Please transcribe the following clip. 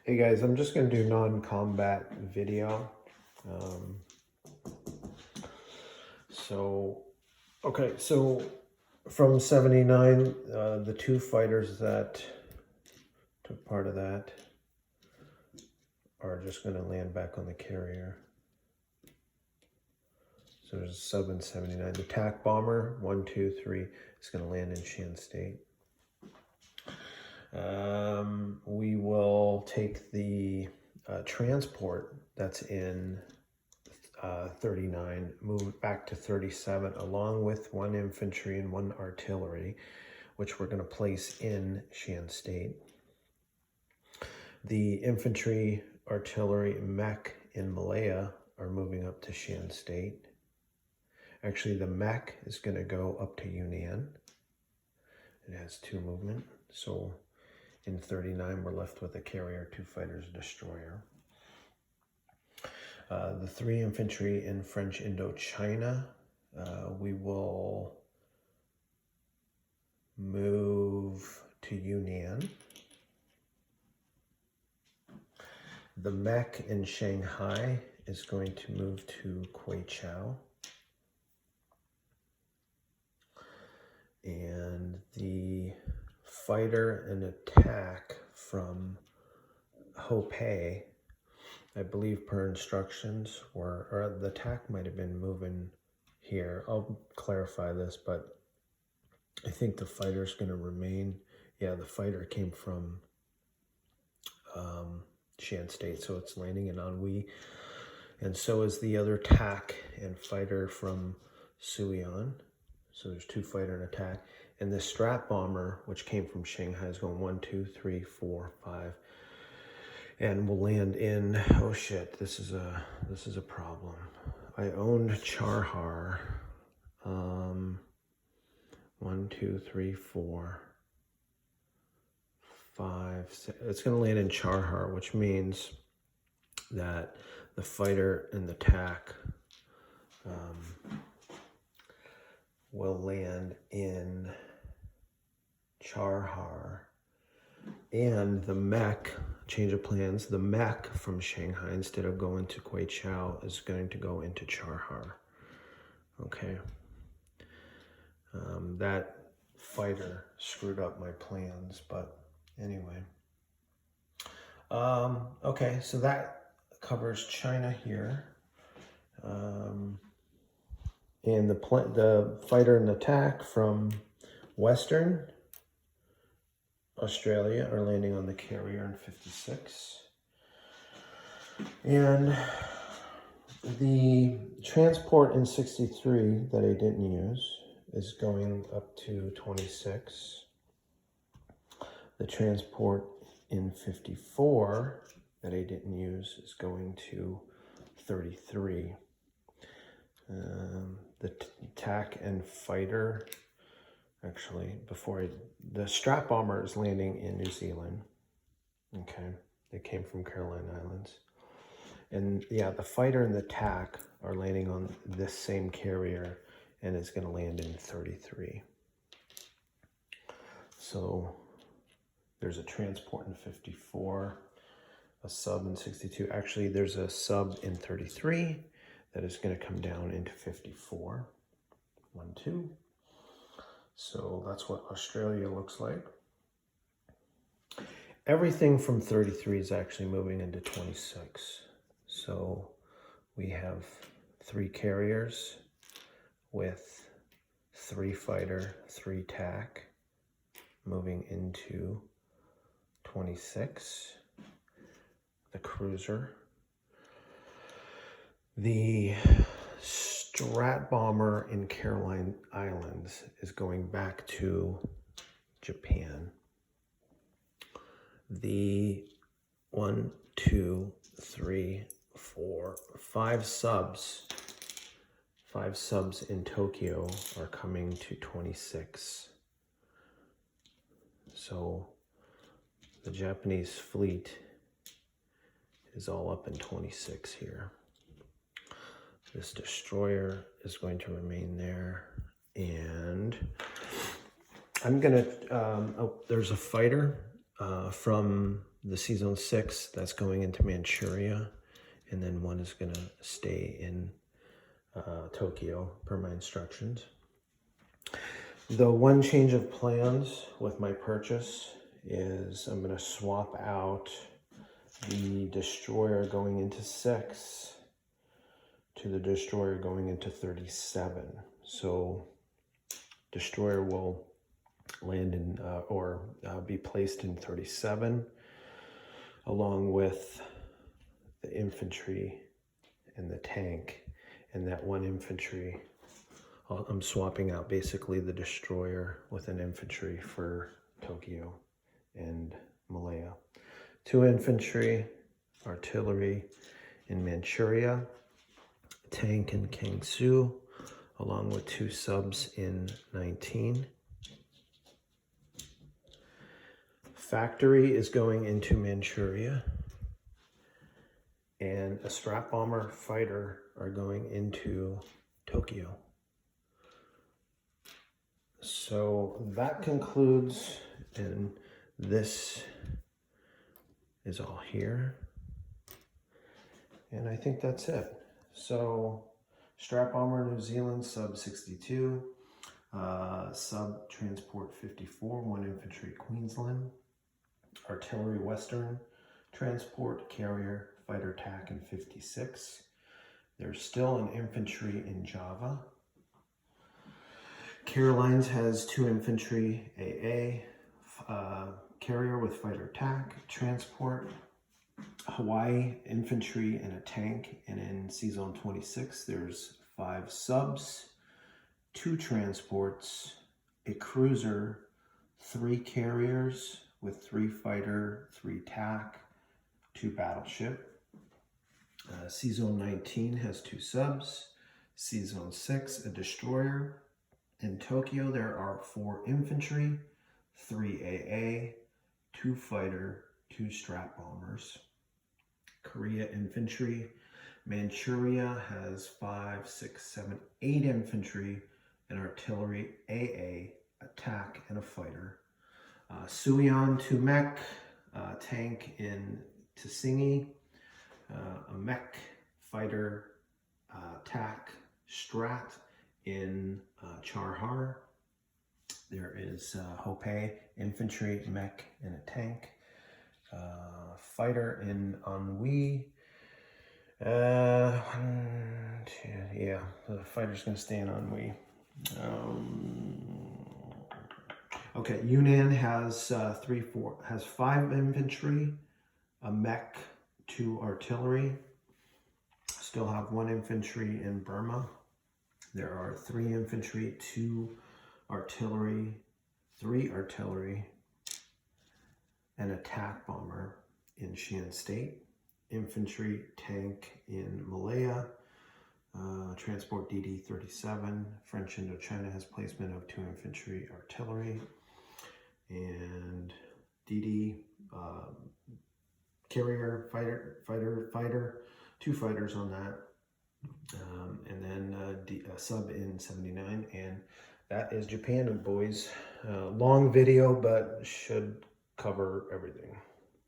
Hey guys, I'm just going to do non-combat video. Um, so from 79, the two fighters that took part of that are just going to land back on the carrier. So there's a sub in 79. The TAC bomber, 1, 2, 3, is going to land in Shan State. We will take the transport that's in 39, move it back to 37, along with 1 infantry and 1 artillery, which we're going to place in Shan State. The infantry, artillery, mech in Malaya are moving up to Shan State. Actually, the mech is going to go up to Yunnan. It has 2 movement. So in 39, we're left with a carrier, 2 fighters, a destroyer. The 3 infantry in French Indochina, we will move to Yunnan. The mech in Shanghai is going to move to Kweichow. And the fighter and attack from Hopei, I believe per instructions, or the attack might have been moving here. I'll clarify this, but I think the fighter's going to remain. Yeah, the fighter came from Shan State, so it's landing in Anhui. And so is the other attack and fighter from Suion. So there's 2 fighter and attack. And the strap bomber, which came from Shanghai, is going 1, 2, 3, 4, 5. And we'll land in, oh shit, this is a problem. I owned Charhar. 1, 2, 3, 4, 5, 6. It's going to land in Charhar, which means that the fighter and the attack will land in Charhar. And the mech, change of plans, the mech from Shanghai, instead of going to Kweichow, is going to go into Charhar. Okay. That fighter screwed up my plans, but anyway. Okay, so that covers China here. And the fighter and attack from Western Australia are landing on the carrier in 56. And the transport in 63 that I didn't use is going up to 26. The transport in 54 that I didn't use is going to 33. The attack and fighter, actually, the strap bomber is landing in New Zealand. Okay, they came from Caroline Islands. And yeah, the fighter and the attack are landing on this same carrier, and it's going to land in 33. So there's a transport in 54, a sub in 62. Actually, there's a sub in 33 that is going to come down into 54. 1, 2. So that's what Australia looks like. Everything from 33 is actually moving into 26. So we have 3 carriers with 3 fighter, 3 attack moving into 26. The cruiser. The Strat bomber in Caroline Islands is going back to Japan. The 1, 2, 3, 4, 5 subs. 5 subs in Tokyo are coming to 26. So the Japanese fleet is all up in 26 here. This destroyer is going to remain there. And I'm going to, there's a fighter from the Season 6 that's going into Manchuria, and then one is going to stay in Tokyo per my instructions. The one change of plans with my purchase is I'm going to swap out the destroyer going into 6 to the destroyer going into 37. So destroyer will land in be placed in 37 along with the infantry and the tank, and that one infantry I'm swapping out basically the destroyer with an infantry for Tokyo and Malaya. 2 infantry, artillery in Manchuria, tank in Kangsu, along with 2 subs in 19. Factory is going into Manchuria, and a strap bomber fighter are going into Tokyo. So that concludes, and this is all here. And I think that's it. So strap bomber New Zealand sub 62, sub transport 54, 1 infantry Queensland, artillery Western transport carrier fighter TAC in 56. There's still an infantry in Java. Carolines has 2 infantry AA, carrier with fighter TAC, transport, Hawaii infantry and a tank, and in Season 26 there's 5 subs, 2 transports, a cruiser, 3 carriers with 3 fighter, 3 TAC, 2 battleship. Season 19 has 2 subs, Season 6 a destroyer. In Tokyo there are 4 infantry, 3 AA, 2 fighter, 2 strap bombers. Korea infantry. Manchuria has 5, 6, 7, 8 infantry, and artillery AA, attack, and a fighter. Suwon to mech, tank in Tsingy, a mech, fighter, TAC, strat in Charhar. There is Hopei infantry, mech, and a tank. Fighter in Anhui. 1, 2, yeah, the fighter's gonna stay in Anhui. Okay, Yunnan has 5 infantry, a mech, 2 artillery. Still have 1 infantry in Burma. There are 3 infantry, 2 artillery, 3 artillery, an attack bomber in Shan State, infantry tank in Malaya, transport DD-37. French Indochina has placement of 2 infantry artillery, and DD carrier fighter, 2 fighters on that, and then a sub in 79, and that is Japan, boys. Long video, but should cover everything.